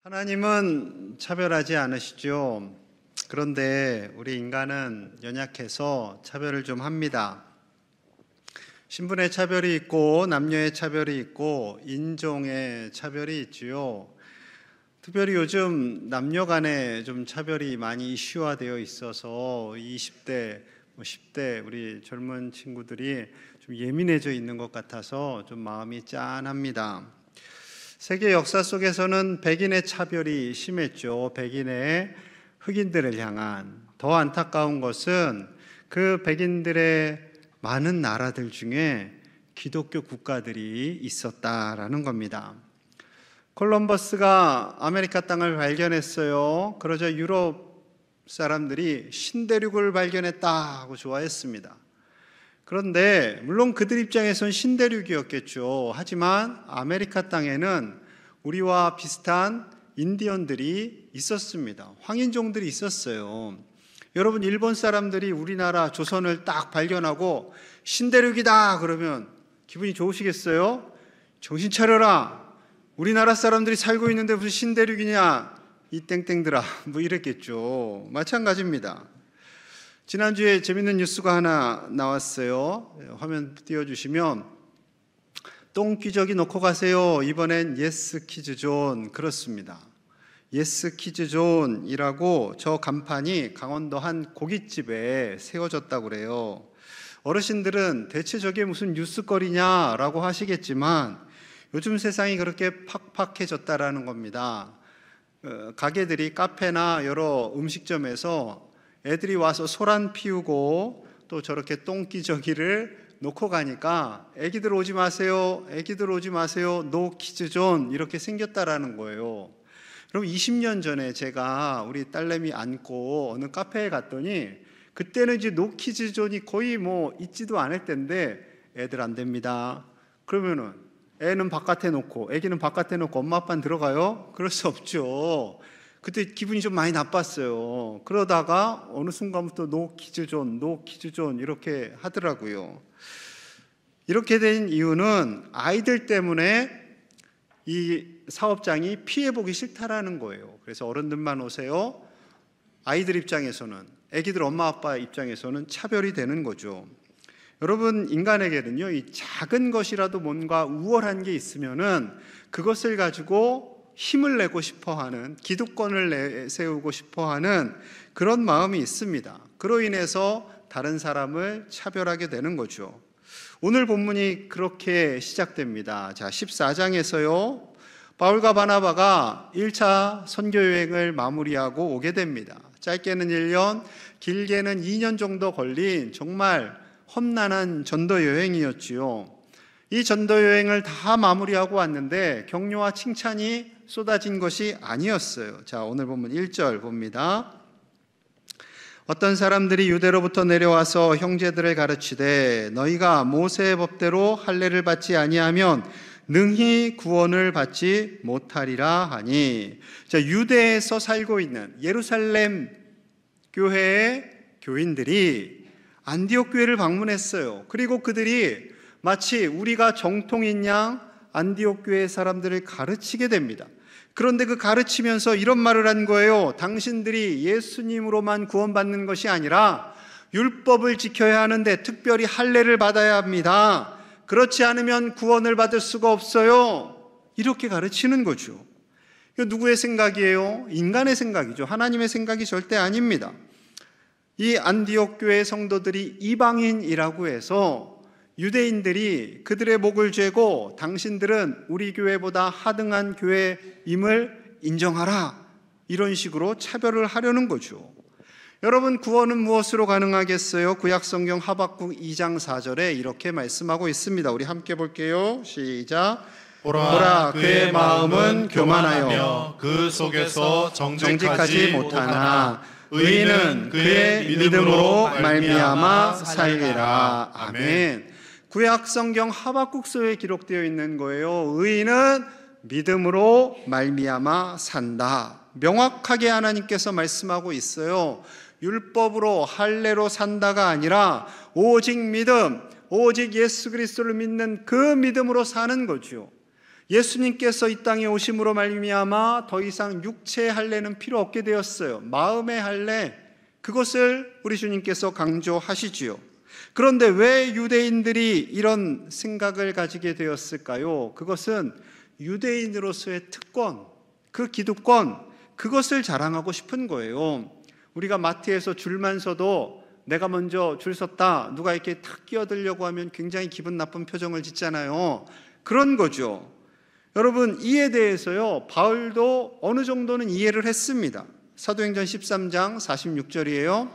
하나님은 차별하지 않으시죠. 그런데 우리 인간은 연약해서 차별을 좀 합니다. 신분의 차별이 있고 남녀의 차별이 있고 인종의 차별이 있지요. 특별히 요즘 남녀 간에 좀 차별이 많이 이슈화되어 있어서 20대, 10대 우리 젊은 친구들이 좀 예민해져 있는 것 같아서 좀 마음이 짠합니다. 세계 역사 속에서는 백인의 차별이 심했죠. 백인의 흑인들을 향한. 더 안타까운 것은 그 백인들의 많은 나라들 중에 기독교 국가들이 있었다라는 겁니다. 콜럼버스가 아메리카 땅을 발견했어요. 그러자 유럽 사람들이 신대륙을 발견했다 하고 좋아했습니다. 그런데 물론 그들 입장에선 신대륙이었겠죠. 하지만 아메리카 땅에는 우리와 비슷한 인디언들이 있었습니다. 황인종들이 있었어요. 여러분, 일본 사람들이 우리나라 조선을 딱 발견하고 신대륙이다 그러면 기분이 좋으시겠어요? 정신 차려라. 우리나라 사람들이 살고 있는데 무슨 신대륙이냐, 이 땡땡들아, 뭐 이랬겠죠. 마찬가지입니다. 지난주에 재밌는 뉴스가 하나 나왔어요. 화면 띄워주시면 똥기저귀 놓고 가세요. 이번엔 예스 키즈존. 그렇습니다. 예스 키즈존이라고 저 간판이 강원도 한 고깃집에 세워졌다고 그래요. 어르신들은 대체 저게 무슨 뉴스거리냐라고 하시겠지만 요즘 세상이 그렇게 팍팍해졌다라는 겁니다. 가게들이 카페나 여러 음식점에서 애들이 와서 소란 피우고 또 저렇게 똥기저귀를 놓고 가니까 애기들 오지 마세요, 애기들 오지 마세요, 노 키즈존 이렇게 생겼다라는 거예요. 그럼 20년 전에 제가 우리 딸내미 안고 어느 카페에 갔더니 그때는 이제 노 키즈존이 거의 뭐 있지도 않을 때인데 애들 안 됩니다. 그러면은 애는 바깥에 놓고 애기는 바깥에 놓고 엄마 아빠는 들어가요? 그럴 수 없죠. 그때 기분이 좀 많이 나빴어요. 그러다가 어느 순간부터 노 키즈존, 노 키즈존 이렇게 하더라고요. 이렇게 된 이유는 아이들 때문에 이 사업장이 피해보기 싫다라는 거예요. 그래서 어른들만 오세요. 아이들 입장에서는, 애기들 엄마 아빠 입장에서는 차별이 되는 거죠. 여러분, 인간에게는요, 이 작은 것이라도 뭔가 우월한 게 있으면은 그것을 가지고 힘을 내고 싶어하는, 기득권을 내세우고 싶어하는 그런 마음이 있습니다. 그로 인해서 다른 사람을 차별하게 되는 거죠. 오늘 본문이 그렇게 시작됩니다. 자, 14장에서요. 바울과 바나바가 1차 선교 여행을 마무리하고 오게 됩니다. 짧게는 1년, 길게는 2년 정도 걸린 정말 험난한 전도 여행이었지요. 이 전도 여행을 다 마무리하고 왔는데 격려와 칭찬이 쏟아진 것이 아니었어요. 자, 오늘 본문 1절 봅니다. 어떤 사람들이 유대로부터 내려와서 형제들을 가르치되 너희가 모세의 법대로 할례를 받지 아니하면 능히 구원을 받지 못하리라 하니. 자, 유대에서 살고 있는 예루살렘 교회의 교인들이 안디옥 교회를 방문했어요. 그리고 그들이 마치 우리가 정통인 양 안디옥 교회 사람들을 가르치게 됩니다. 그런데 그 가르치면서 이런 말을 한 거예요. 당신들이 예수님으로만 구원받는 것이 아니라 율법을 지켜야 하는데 특별히 할례를 받아야 합니다. 그렇지 않으면 구원을 받을 수가 없어요. 이렇게 가르치는 거죠. 이거 누구의 생각이에요? 인간의 생각이죠. 하나님의 생각이 절대 아닙니다. 이 안디옥 교회 성도들이 이방인이라고 해서 유대인들이 그들의 목을 죄고 당신들은 우리 교회보다 하등한 교회임을 인정하라, 이런 식으로 차별을 하려는 거죠. 여러분, 구원은 무엇으로 가능하겠어요? 구약성경 하박국 2장 4절에 이렇게 말씀하고 있습니다. 우리 함께 볼게요. 시작. 보라, 그의 마음은 교만하여 그 속에서 정직하지 못하나 의인은 그의 믿음으로 말미암아 살리라. 아멘. 구약 성경 하박국서에 기록되어 있는 거예요. 의인은 믿음으로 말미암아 산다. 명확하게 하나님께서 말씀하고 있어요. 율법으로 할례로 산다가 아니라 오직 믿음, 오직 예수 그리스도를 믿는 그 믿음으로 사는 거죠. 예수님께서 이 땅에 오심으로 말미암아 더 이상 육체의 할례는 필요 없게 되었어요. 마음의 할례, 그것을 우리 주님께서 강조하시지요. 그런데 왜 유대인들이 이런 생각을 가지게 되었을까요? 그것은 유대인으로서의 특권, 그 기득권, 그것을 자랑하고 싶은 거예요. 우리가 마트에서 줄만 서도 내가 먼저 줄 섰다, 누가 이렇게 탁 끼어들려고 하면 굉장히 기분 나쁜 표정을 짓잖아요. 그런 거죠. 여러분, 이에 대해서요, 바울도 어느 정도는 이해를 했습니다. 사도행전 13장 46절이에요.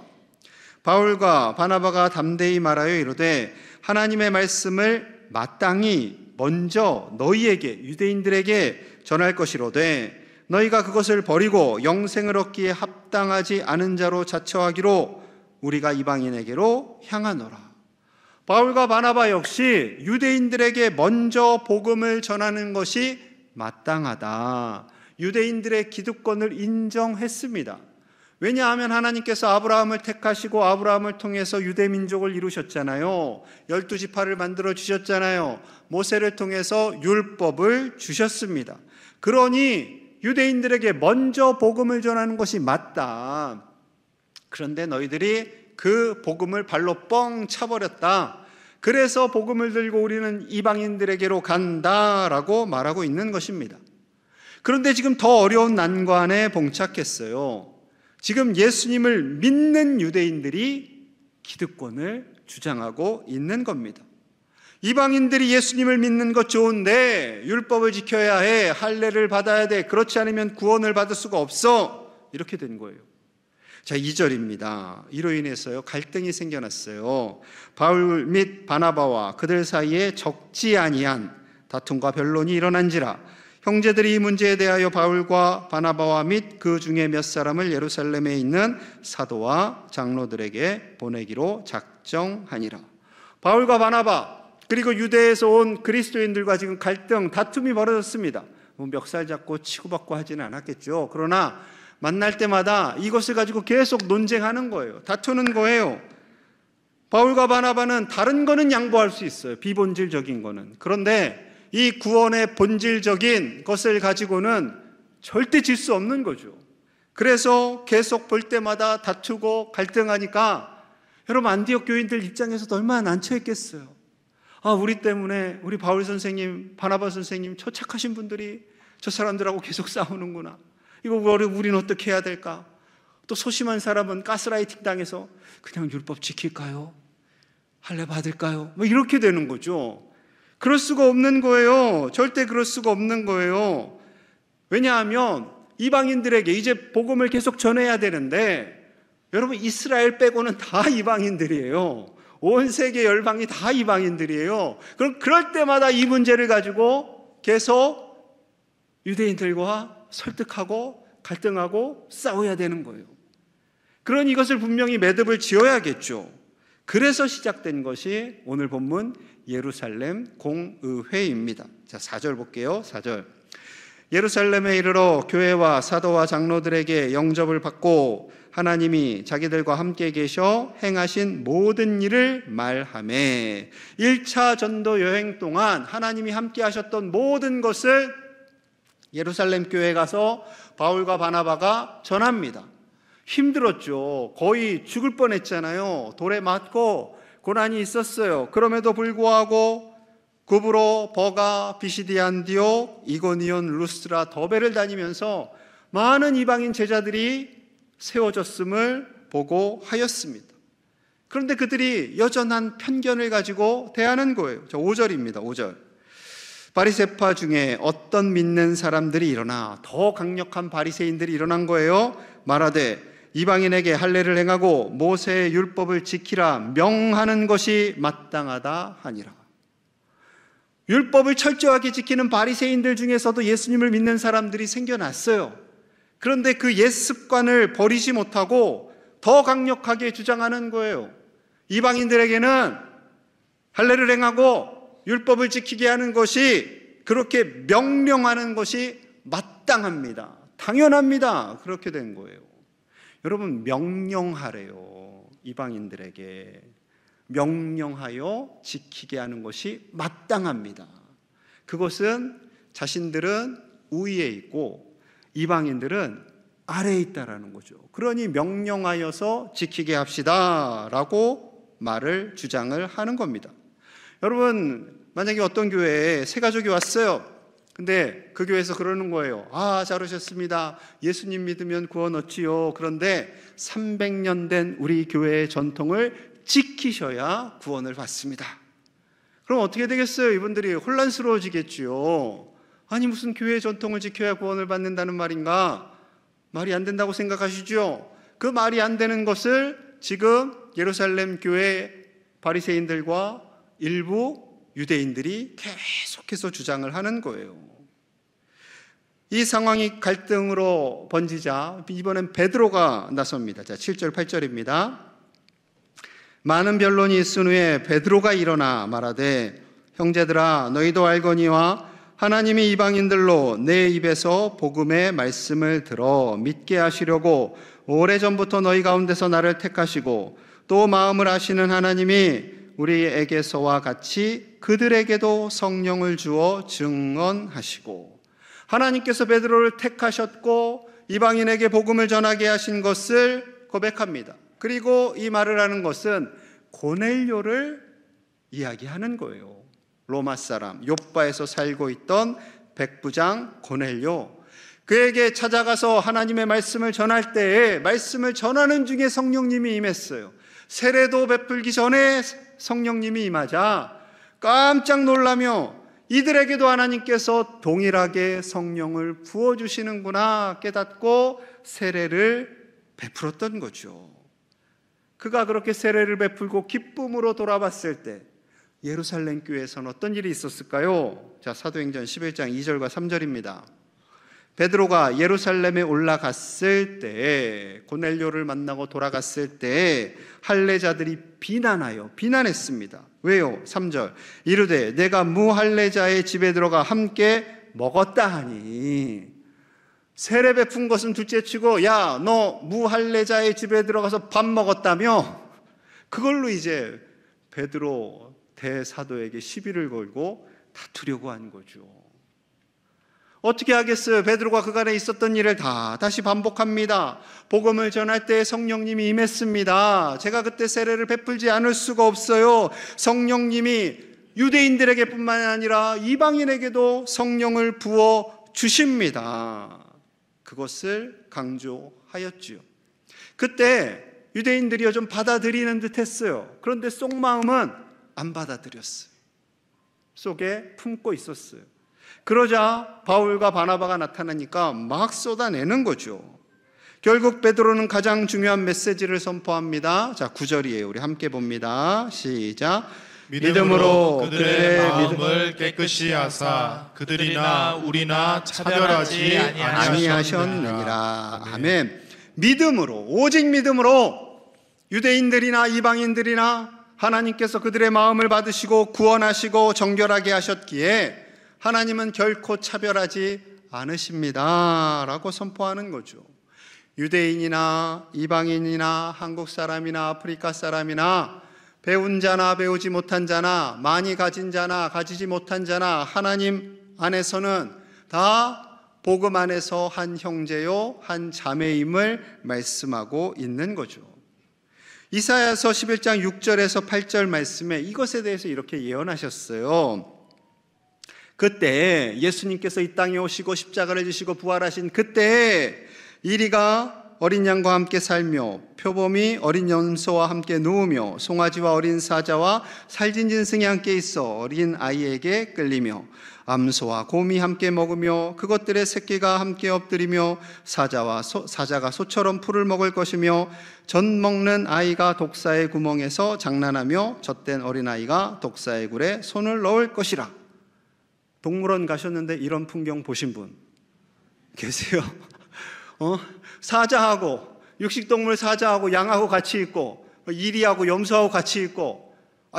바울과 바나바가 담대히 말하여 이르되 하나님의 말씀을 마땅히 먼저 너희에게, 유대인들에게 전할 것이로되 너희가 그것을 버리고 영생을 얻기에 합당하지 않은 자로 자처하기로 우리가 이방인에게로 향하노라. 바울과 바나바 역시 유대인들에게 먼저 복음을 전하는 것이 마땅하다. 유대인들의 기득권을 인정했습니다. 왜냐하면 하나님께서 아브라함을 택하시고 아브라함을 통해서 유대민족을 이루셨잖아요. 12지파를 만들어 주셨잖아요. 모세를 통해서 율법을 주셨습니다. 그러니 유대인들에게 먼저 복음을 전하는 것이 맞다. 그런데 너희들이 그 복음을 발로 뻥 차버렸다. 그래서 복음을 들고 우리는 이방인들에게로 간다라고 말하고 있는 것입니다. 그런데 지금 더 어려운 난관에 봉착했어요. 지금 예수님을 믿는 유대인들이 기득권을 주장하고 있는 겁니다. 이방인들이 예수님을 믿는 것 좋은데 율법을 지켜야 해, 할례를 받아야 돼, 그렇지 않으면 구원을 받을 수가 없어, 이렇게 된 거예요. 자, 2절입니다. 이로 인해서요, 갈등이 생겨났어요. 바울 및 바나바와 그들 사이에 적지 아니한 다툼과 변론이 일어난지라 형제들이 이 문제에 대하여 바울과 바나바와 및 그 중에 몇 사람을 예루살렘에 있는 사도와 장로들에게 보내기로 작정하니라. 바울과 바나바 그리고 유대에서 온 그리스도인들과 지금 갈등, 다툼이 벌어졌습니다. 멱살 잡고 치고받고 하지는 않았겠죠. 그러나 만날 때마다 이것을 가지고 계속 논쟁하는 거예요. 다투는 거예요. 바울과 바나바는 다른 거는 양보할 수 있어요. 비본질적인 거는. 그런데 이 구원의 본질적인 것을 가지고는 절대 질 수 없는 거죠. 그래서 계속 볼 때마다 다투고 갈등하니까 여러분, 안디옥 교인들 입장에서도 얼마나 난처했겠어요. 아, 우리 때문에 우리 바울 선생님, 바나바 선생님, 저 착하신 분들이 저 사람들하고 계속 싸우는구나. 이거 우리는 어떻게 해야 될까? 또 소심한 사람은 가스라이팅 당해서 그냥 율법 지킬까요? 할례 받을까요? 뭐 이렇게 되는 거죠. 그럴 수가 없는 거예요. 절대 그럴 수가 없는 거예요. 왜냐하면 이방인들에게 이제 복음을 계속 전해야 되는데, 여러분, 이스라엘 빼고는 다 이방인들이에요. 온 세계 열방이 다 이방인들이에요. 그럼 그럴 때마다 이 문제를 가지고 계속 유대인들과 설득하고 갈등하고 싸워야 되는 거예요. 그러니 이것을 분명히 매듭을 지어야겠죠. 그래서 시작된 것이 오늘 본문 예루살렘 공의회입니다. 자, 4절 볼게요. 4절. 예루살렘에 이르러 교회와 사도와 장로들에게 영접을 받고 하나님이 자기들과 함께 계셔 행하신 모든 일을 말하매, 1차 전도 여행 동안 하나님이 함께 하셨던 모든 것을 예루살렘 교회에 가서 바울과 바나바가 전합니다. 힘들었죠. 거의 죽을 뻔했잖아요. 돌에 맞고 고난이 있었어요. 그럼에도 불구하고 구브로, 버가, 비시디 안디옥, 이고니온, 루스드라, 더베를 다니면서 많은 이방인 제자들이 세워졌음을 보고 하였습니다. 그런데 그들이 여전한 편견을 가지고 대하는 거예요. 5절입니다. 5절. 바리새파 중에 어떤 믿는 사람들이 일어나, 더 강력한 바리새인들이 일어난 거예요. 말하되 이방인에게 할례를 행하고 모세의 율법을 지키라 명하는 것이 마땅하다 하니라. 율법을 철저하게 지키는 바리새인들 중에서도 예수님을 믿는 사람들이 생겨났어요. 그런데 그 옛 습관을 버리지 못하고 더 강력하게 주장하는 거예요. 이방인들에게는 할례를 행하고 율법을 지키게 하는 것이, 그렇게 명령하는 것이 마땅합니다. 당연합니다. 그렇게 된 거예요. 여러분, 명령하래요. 이방인들에게 명령하여 지키게 하는 것이 마땅합니다. 그것은 자신들은 우위에 있고 이방인들은 아래에 있다라는 거죠. 그러니 명령하여서 지키게 합시다라고 말을 주장을 하는 겁니다. 여러분, 만약에 어떤 교회에 새 가족이 왔어요. 근데 그 교회에서 그러는 거예요. 잘 오셨습니다. 예수님 믿으면 구원 얻지요. 그런데 300년 된 우리 교회의 전통을 지키셔야 구원을 받습니다. 그럼 어떻게 되겠어요? 이분들이 혼란스러워지겠지요. 아니, 무슨 교회의 전통을 지켜야 구원을 받는다는 말인가? 말이 안 된다고 생각하시죠? 그 말이 안 되는 것을 지금 예루살렘 교회 바리새인들과 일부 유대인들이 계속해서 주장을 하는 거예요. 이 상황이 갈등으로 번지자 이번엔 베드로가 나섭니다. 자, 7절 8절입니다. 많은 변론이 있은 후에 베드로가 일어나 말하되 형제들아 너희도 알거니와 하나님이 이방인들로 내 입에서 복음의 말씀을 들어 믿게 하시려고 오래전부터 너희 가운데서 나를 택하시고 또 마음을 아시는 하나님이 우리에게서와 같이 그들에게도 성령을 주어 증언하시고, 하나님께서 베드로를 택하셨고 이방인에게 복음을 전하게 하신 것을 고백합니다. 그리고 이 말을 하는 것은 고넬료를 이야기하는 거예요. 로마 사람, 욥바에서 살고 있던 백부장 고넬료, 그에게 찾아가서 하나님의 말씀을 전할 때에 말씀을 전하는 중에 성령님이 임했어요. 세례도 베풀기 전에 성령님이 임하자 깜짝 놀라며 이들에게도 하나님께서 동일하게 성령을 부어주시는구나 깨닫고 세례를 베풀었던 거죠. 그가 그렇게 세례를 베풀고 기쁨으로 돌아봤을 때 예루살렘 교회에서는 어떤 일이 있었을까요? 자, 사도행전 11장 2절과 3절입니다. 베드로가 예루살렘에 올라갔을 때, 고넬료를 만나고 돌아갔을 때 할례자들이 비난했습니다. 왜요? 3절 이르되 내가 무할례자의 집에 들어가 함께 먹었다 하니. 세례 베푼 것은 둘째치고 야, 너 무할례자의 집에 들어가서 밥 먹었다며? 그걸로 이제 베드로 대사도에게 시비를 걸고 다투려고 한 거죠. 어떻게 하겠어요? 베드로가 그간에 있었던 일을 다시 반복합니다. 복음을 전할 때 성령님이 임했습니다. 제가 그때 세례를 베풀지 않을 수가 없어요. 성령님이 유대인들에게 뿐만 아니라 이방인에게도 성령을 부어 주십니다. 그것을 강조하였지요. 그때 유대인들이 좀 받아들이는 듯 했어요. 그런데 속마음은 안 받아들였어요. 속에 품고 있었어요. 그러자 바울과 바나바가 나타나니까 막 쏟아내는 거죠. 결국 베드로는 가장 중요한 메시지를 선포합니다. 자, 9절이에요. 우리 함께 봅니다. 시작. 믿음으로 그들의 마음을 깨끗이 하사 그들이나 우리나 차별하지 아니하셨느니라. 아멘. 믿음으로, 오직 믿음으로 유대인들이나 이방인들이나 하나님께서 그들의 마음을 받으시고 구원하시고 정결하게 하셨기에 하나님은 결코 차별하지 않으십니다 라고 선포하는 거죠. 유대인이나 이방인이나 한국 사람이나 아프리카 사람이나 배운 자나 배우지 못한 자나 많이 가진 자나 가지지 못한 자나 하나님 안에서는 다 복음 안에서 한 형제요 한 자매임을 말씀하고 있는 거죠. 이사야서 11장 6절에서 8절 말씀에 이것에 대해서 이렇게 예언하셨어요. 그때 예수님께서 이 땅에 오시고 십자가를 지시고 부활하신 그때 이리가 어린 양과 함께 살며 표범이 어린 염소와 함께 누우며 송아지와 어린 사자와 살진 짐승이 함께 있어 어린 아이에게 끌리며 암소와 곰이 함께 먹으며 그것들의 새끼가 함께 엎드리며 사자가 소처럼 풀을 먹을 것이며 젖 먹는 아이가 독사의 구멍에서 장난하며 젖된 어린아이가 독사의 굴에 손을 넣을 것이라. 동물원 가셨는데 이런 풍경 보신 분 계세요? 사자하고 육식동물 사자하고 양하고 같이 있고 이리하고 염소하고 같이 있고,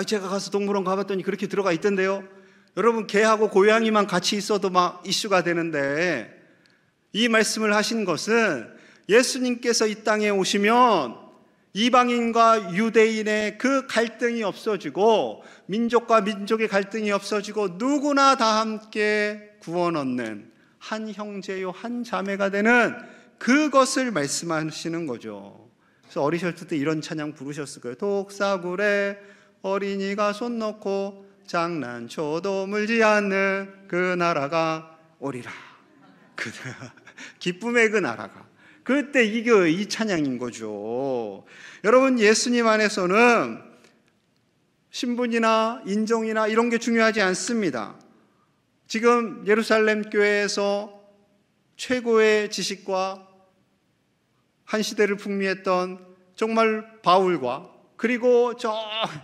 제가 가서 동물원 가봤더니 그렇게 들어가 있던데요. 여러분, 개하고 고양이만 같이 있어도 막 이슈가 되는데 이 말씀을 하신 것은 예수님께서 이 땅에 오시면 이방인과 유대인의 그 갈등이 없어지고 민족과 민족의 갈등이 없어지고 누구나 다 함께 구원 얻는 한 형제요 한 자매가 되는 그것을 말씀하시는 거죠. 그래서 어리셨을 때 이런 찬양 부르셨을 거예요. 독사굴에 어린이가 손 놓고 장난쳐도 물지 않는 그 나라가 오리라. 기쁨의 그 나라가. 그때 이게 이 찬양인 거죠. 여러분, 예수님 안에서는 신분이나 인종이나 이런 게 중요하지 않습니다. 지금 예루살렘 교회에서 최고의 지식과 한 시대를 풍미했던 정말 바울과 그리고 저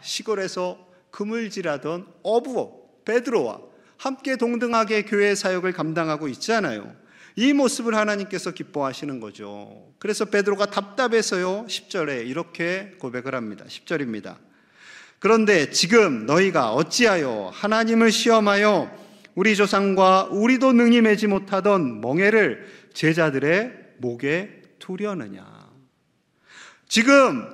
시골에서 그물질하던 어부어 베드로와 함께 동등하게 교회 사역을 감당하고 있잖아요. 이 모습을 하나님께서 기뻐하시는 거죠. 그래서 베드로가 답답해서요 10절에 이렇게 고백을 합니다. 10절입니다. 그런데 지금 너희가 어찌하여 하나님을 시험하여 우리 조상과 우리도 능히 매지 못하던 멍에를 제자들의 목에 두려느냐. 지금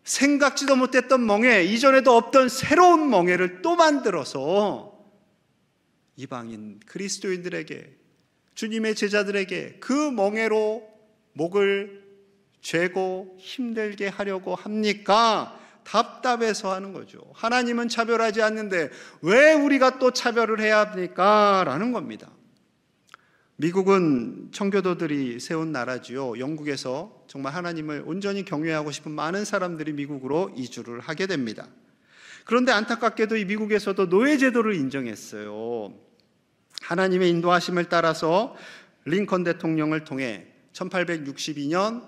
생각지도 못했던 멍에, 이전에도 없던 새로운 멍에를 또 만들어서 이방인 그리스도인들에게, 주님의 제자들에게 그 멍에로 목을 죄고 힘들게 하려고 합니까? 답답해서 하는 거죠. 하나님은 차별하지 않는데 왜 우리가 또 차별을 해야 합니까? 라는 겁니다. 미국은 청교도들이 세운 나라지요. 영국에서 정말 하나님을 온전히 경외하고 싶은 많은 사람들이 미국으로 이주를 하게 됩니다. 그런데 안타깝게도 이 미국에서도 노예제도를 인정했어요. 하나님의 인도하심을 따라서 링컨 대통령을 통해 1862년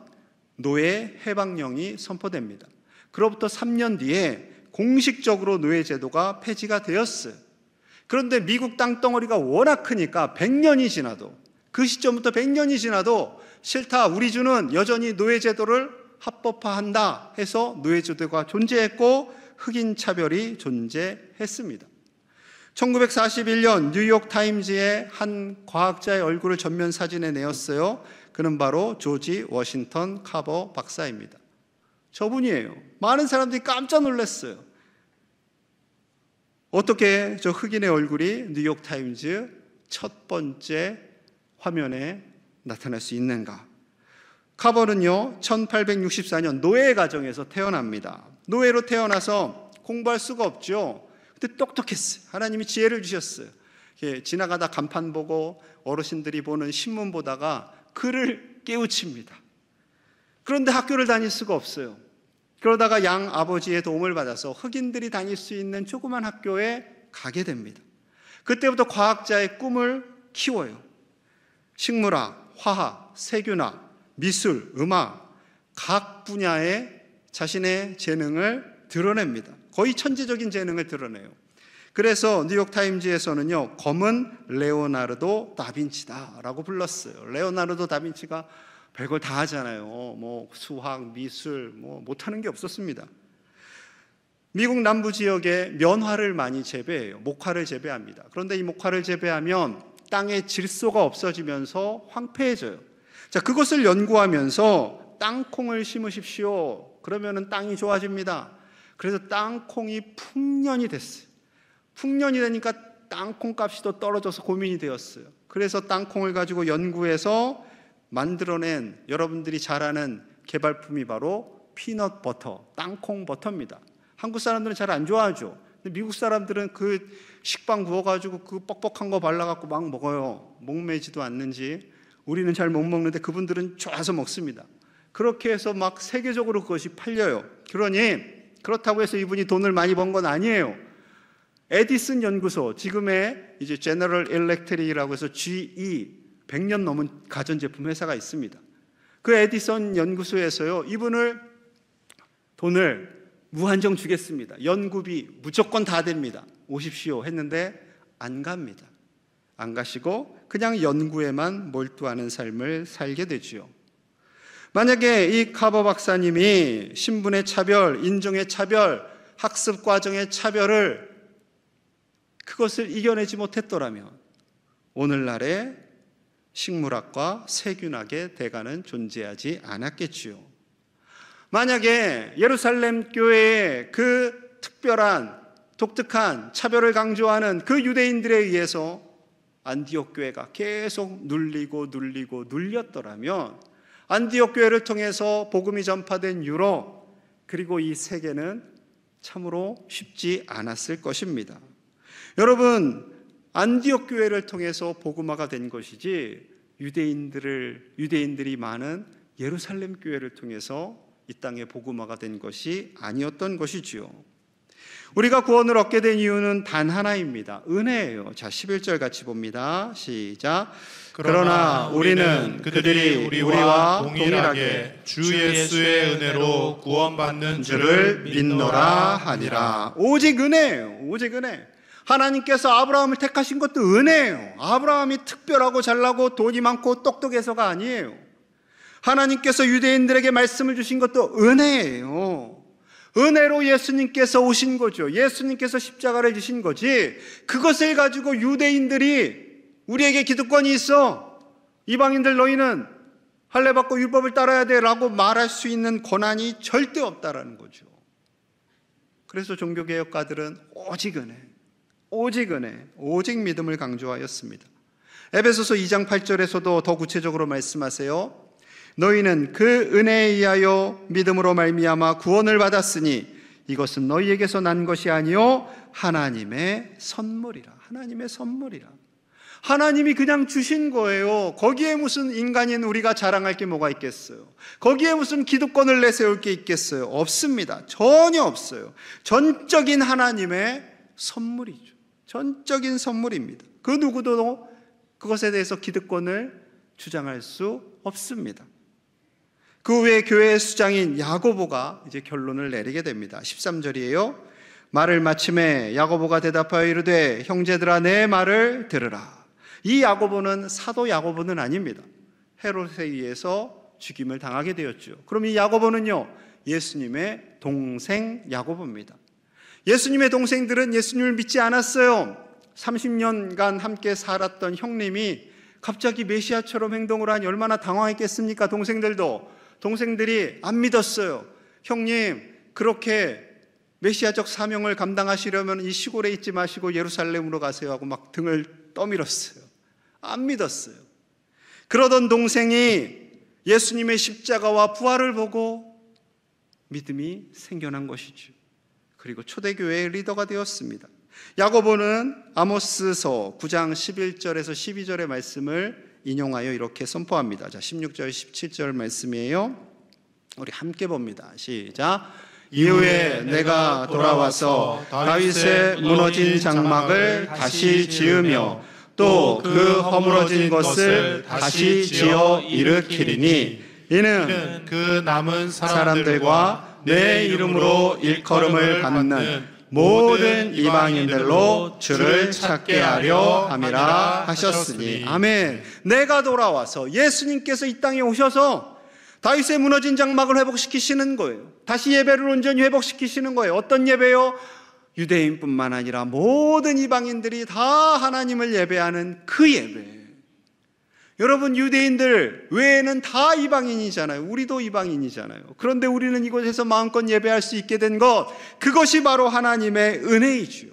노예 해방령이 선포됩니다. 그로부터 3년 뒤에 공식적으로 노예제도가 폐지가 되었어요. 그런데 미국 땅덩어리가 워낙 크니까 100년이 지나도, 그 시점부터 100년이 지나도 싫다, 우리 주는 여전히 노예제도를 합법화한다 해서 노예제도가 존재했고 흑인 차별이 존재했습니다. 1941년 뉴욕타임즈의 한 과학자의 얼굴을 전면 사진에 내었어요. 그는 바로 조지 워싱턴 카버 박사입니다. 저분이에요. 많은 사람들이 깜짝 놀랐어요. 어떻게 저 흑인의 얼굴이 뉴욕타임즈 첫 번째 화면에 나타날 수 있는가? 카버는요 1864년 노예 가정에서 태어납니다. 노예로 태어나서 공부할 수가 없죠. 근데 똑똑했어요. 하나님이 지혜를 주셨어요. 지나가다 간판 보고 어르신들이 보는 신문 보다가 글을 깨우칩니다. 그런데 학교를 다닐 수가 없어요. 그러다가 양 아버지의 도움을 받아서 흑인들이 다닐 수 있는 조그만 학교에 가게 됩니다. 그때부터 과학자의 꿈을 키워요. 식물학, 화학, 세균학, 미술, 음악 각 분야에 자신의 재능을 드러냅니다. 거의 천재적인 재능을 드러내요. 그래서 뉴욕타임즈에서는요 검은 레오나르도 다빈치다라고 불렀어요. 레오나르도 다빈치가 별걸 다 하잖아요. 뭐 수학, 미술, 뭐 못하는 게 없었습니다. 미국 남부 지역에 면화를 많이 재배해요. 목화를 재배합니다. 그런데 이 목화를 재배하면 땅의 질소가 없어지면서 황폐해져요. 자, 그것을 연구하면서 땅콩을 심으십시오. 그러면은 땅이 좋아집니다. 그래서 땅콩이 풍년이 됐어요. 풍년이 되니까 땅콩 값이 더 떨어져서 고민이 되었어요. 그래서 땅콩을 가지고 연구해서 만들어낸 여러분들이 잘 아는 개발품이 바로 피넛 버터, 땅콩 버터입니다. 한국 사람들은 잘 안 좋아하죠. 근데 미국 사람들은 그 식빵 구워가지고 그 뻑뻑한 거 발라갖고 막 먹어요. 목매지도 않는지. 우리는 잘 못 먹는데 그분들은 좋아서 먹습니다. 그렇게 해서 막 세계적으로 그것이 팔려요. 그렇다고 해서 이분이 돈을 많이 번 건 아니에요. 에디슨 연구소, 지금의 이제 제너럴 일렉트릭이라고 해서 GE 100년 넘은 가전제품 회사가 있습니다. 그 에디슨 연구소에서요, 이분을 돈을 무한정 주겠습니다. 연구비 무조건 다 됩니다. 오십시오 했는데 안 갑니다. 안 가시고 그냥 연구에만 몰두하는 삶을 살게 되지요. 만약에 이 카버 박사님이 신분의 차별, 인종의 차별, 학습 과정의 차별을 그것을 이겨내지 못했더라면 오늘날의 식물학과 세균학의 대가는 존재하지 않았겠지요. 만약에 예루살렘 교회의 그 특별한 독특한 차별을 강조하는 그 유대인들에 의해서 안디옥 교회가 계속 눌렸더라면 안디옥 교회를 통해서 복음이 전파된 유럽 그리고 이 세계는 참으로 쉽지 않았을 것입니다. 여러분, 안디옥 교회를 통해서 복음화가 된 것이지 유대인들이 많은 예루살렘 교회를 통해서 이 땅에 복음화가 된 것이 아니었던 것이지요. 우리가 구원을 얻게 된 이유는 단 하나입니다. 은혜예요. 자, 11절 같이 봅니다. 시작. 그러나 우리는 그들이 우리와 동일하게 주 예수의 은혜로 구원받는 줄을 믿노라 하니라. 오직 은혜예요. 오직 은혜. 하나님께서 아브라함을 택하신 것도 은혜예요. 아브라함이 특별하고 잘나고 돈이 많고 똑똑해서가 아니에요. 하나님께서 유대인들에게 말씀을 주신 것도 은혜예요. 은혜로 예수님께서 오신 거죠. 예수님께서 십자가를 지신 거지, 그것을 가지고 유대인들이 우리에게 기득권이 있어, 이방인들 너희는 할례 받고 율법을 따라야 돼 라고 말할 수 있는 권한이 절대 없다라는 거죠. 그래서 종교개혁가들은 오직 은혜, 오직 은혜, 오직 믿음을 강조하였습니다. 에베소서 2장 8절에서도 더 구체적으로 말씀하세요. 너희는 그 은혜에 의하여 믿음으로 말미암아 구원을 받았으니 이것은 너희에게서 난 것이 아니요 하나님의 선물이라. 하나님의 선물이라. 하나님이 그냥 주신 거예요. 거기에 무슨 인간인 우리가 자랑할 게 뭐가 있겠어요? 거기에 무슨 기득권을 내세울 게 있겠어요? 없습니다. 전혀 없어요. 전적인 하나님의 선물이죠. 전적인 선물입니다. 그 누구도 그것에 대해서 기득권을 주장할 수 없습니다. 그 후에 교회의 수장인 야고보가 이제 결론을 내리게 됩니다. 13절이에요. 말을 마침에 야고보가 대답하여 이르되 형제들아 내 말을 들으라. 이 야고보는 사도 야고보는 아닙니다. 헤롯에 의해서 죽임을 당하게 되었죠. 그럼 이 야고보는요, 예수님의 동생 야고보입니다. 예수님의 동생들은 예수님을 믿지 않았어요. 30년간 함께 살았던 형님이 갑자기 메시아처럼 행동을 하니 얼마나 당황했겠습니까? 동생들이 안 믿었어요. 형님, 그렇게 메시아적 사명을 감당하시려면 이 시골에 있지 마시고 예루살렘으로 가세요 하고 막 등을 떠밀었어요. 안 믿었어요. 그러던 동생이 예수님의 십자가와 부활을 보고 믿음이 생겨난 것이죠. 그리고 초대교회의 리더가 되었습니다. 야고보는 아모스서 9장 11절에서 12절의 말씀을 인용하여 이렇게 선포합니다. 자, 16절, 17절 말씀이에요. 우리 함께 봅니다. 시작. 이후에 내가 돌아와서 다윗의 무너진 장막을 다시 지으며 또 그 허물어진 것을 다시 지어 일으키리니 이는 그 남은 사람들과 내 이름으로 일컬음을 받는 모든 이방인들로 주를 찾게 하려 함이라 하셨으니. 아멘. 내가 돌아와서 예수님께서 이 땅에 오셔서 다윗의 무너진 장막을 회복시키시는 거예요. 다시 예배를 온전히 회복시키시는 거예요. 어떤 예배요? 유대인뿐만 아니라 모든 이방인들이 다 하나님을 예배하는 그 예배. 여러분, 유대인들 외에는 다 이방인이잖아요. 우리도 이방인이잖아요. 그런데 우리는 이곳에서 마음껏 예배할 수 있게 된 것, 그것이 바로 하나님의 은혜이지요.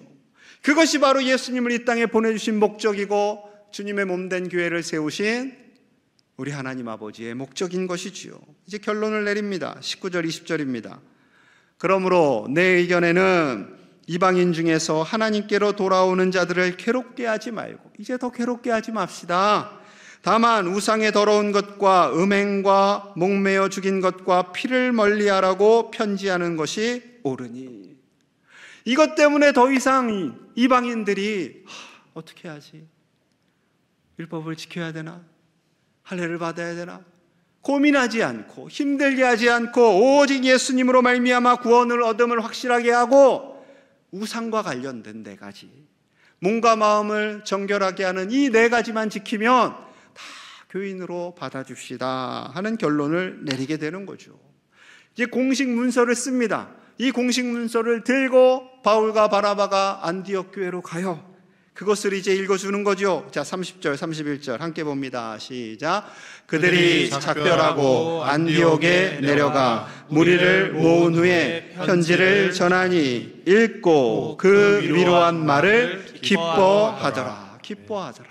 그것이 바로 예수님을 이 땅에 보내주신 목적이고 주님의 몸된 교회를 세우신 우리 하나님 아버지의 목적인 것이지요. 이제 결론을 내립니다. 19절 20절입니다. 그러므로 내 의견에는 이방인 중에서 하나님께로 돌아오는 자들을 괴롭게 하지 말고, 이제 더 괴롭게 하지 맙시다. 다만 우상의 더러운 것과 음행과 목매어 죽인 것과 피를 멀리하라고 편지하는 것이 옳으니. 이것 때문에 더 이상 이방인들이 어떻게 하지? 율법을 지켜야 되나? 할례를 받아야 되나? 고민하지 않고 힘들게 하지 않고 오직 예수님으로 말미암아 구원을 얻음을 확실하게 하고 우상과 관련된 4가지, 몸과 마음을 정결하게 하는 이 4가지만 지키면 다 교인으로 받아줍시다 하는 결론을 내리게 되는 거죠. 이제 공식 문서를 씁니다. 이 공식 문서를 들고 바울과 바나바가 안디옥 교회로 가요. 그것을 이제 읽어주는 거죠. 자, 30절, 31절 함께 봅니다. 시작. 그들이 작별하고 안디옥에 내려가 무리를 모은 후에 편지를 전하니 읽고 그 위로한 말을 기뻐하더라. 기뻐하더라.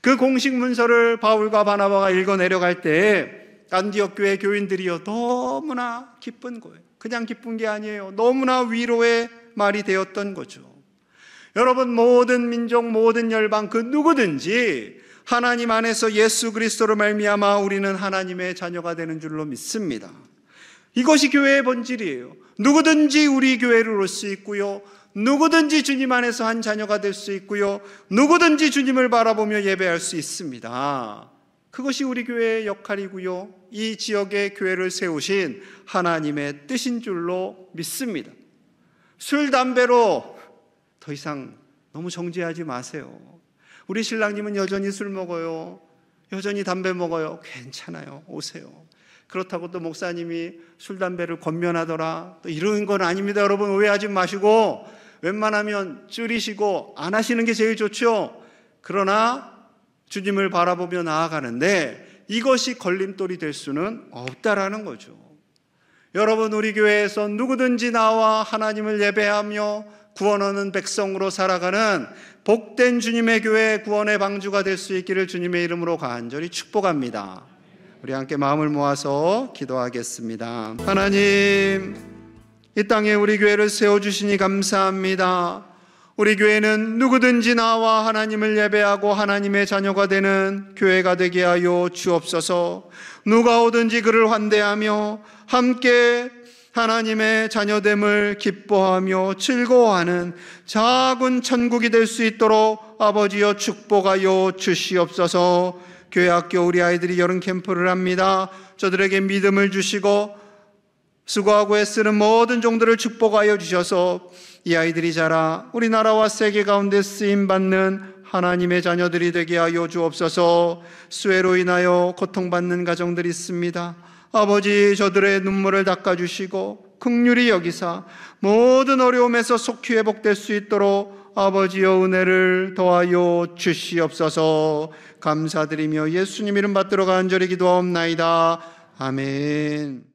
그 공식 문서를 바울과 바나바가 읽어 내려갈 때 안디옥 교회 교인들이요 너무나 기쁜 거예요. 그냥 기쁜 게 아니에요. 너무나 위로의 말이 되었던 거죠. 여러분, 모든 민족, 모든 열방 그 누구든지 하나님 안에서 예수 그리스도로 말미암아 우리는 하나님의 자녀가 되는 줄로 믿습니다. 이것이 교회의 본질이에요. 누구든지 우리 교회를 올 수 있고요, 누구든지 주님 안에서 한 자녀가 될 수 있고요, 누구든지 주님을 바라보며 예배할 수 있습니다. 그것이 우리 교회의 역할이고요, 이 지역에 교회를 세우신 하나님의 뜻인 줄로 믿습니다. 술, 담배로 더 이상 너무 정죄하지 마세요. 우리 신랑님은 여전히 술 먹어요, 여전히 담배 먹어요. 괜찮아요, 오세요. 그렇다고 또 목사님이 술, 담배를 권면하더라, 또 이런 건 아닙니다. 여러분, 오해하지 마시고 웬만하면 줄이시고 안 하시는 게 제일 좋죠. 그러나 주님을 바라보며 나아가는데 이것이 걸림돌이 될 수는 없다라는 거죠. 여러분, 우리 교회에서 누구든지 나와 하나님을 예배하며 구원 얻는 백성으로 살아가는 복된 주님의 교회, 구원의 방주가 될 수 있기를 주님의 이름으로 간절히 축복합니다. 우리 함께 마음을 모아서 기도하겠습니다. 하나님, 이 땅에 우리 교회를 세워주시니 감사합니다. 우리 교회는 누구든지 나와 하나님을 예배하고 하나님의 자녀가 되는 교회가 되게 하여 주옵소서. 누가 오든지 그를 환대하며 함께 하나님의 자녀됨을 기뻐하며 즐거워하는 작은 천국이 될 수 있도록 아버지여 축복하여 주시옵소서. 교회 학교 우리 아이들이 여름 캠프를 합니다. 저들에게 믿음을 주시고 수고하고 애쓰는 모든 종들을 축복하여 주셔서 이 아이들이 자라 우리나라와 세계 가운데 쓰임받는 하나님의 자녀들이 되게 하여 주옵소서. 수해로 인하여 고통받는 가정들이 있습니다. 아버지, 저들의 눈물을 닦아주시고 긍휼히 여기사 모든 어려움에서 속히 회복될 수 있도록 아버지여 은혜를 더하여 주시옵소서. 감사드리며 예수님 이름 받들어 간절히 기도하옵나이다. 아멘.